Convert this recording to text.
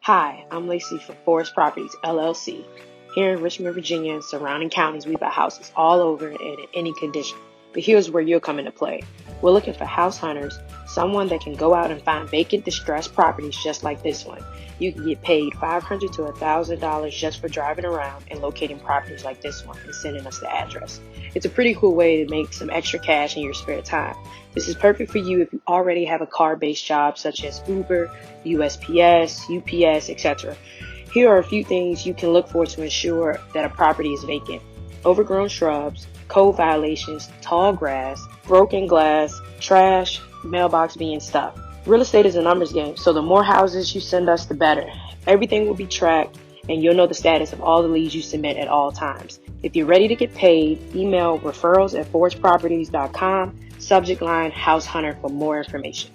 Hi, I'm Lacey from Forest Properties, LLC. Here in Richmond, Virginia and surrounding counties, we buy houses all over and in any condition. But here's where you'll come into play. We're looking for house hunters, someone that can go out and find vacant, distressed properties just like this one. You can get paid $500 to $1,000 just for driving around and locating properties like this one and sending us the address. It's a pretty cool way to make some extra cash in your spare time. This is perfect for you if you already have a car-based job such as Uber, USPS, UPS, etc. Here are a few things you can look for to ensure that a property is vacant. Overgrown shrubs, code violations, tall grass, broken glass, trash, mailbox being stuffed. Real estate is a numbers game, so the more houses you send us, the better. Everything will be tracked, and you'll know the status of all the leads you submit at all times. If you're ready to get paid, email referrals@forestproperties.com, subject line House Hunter for more information.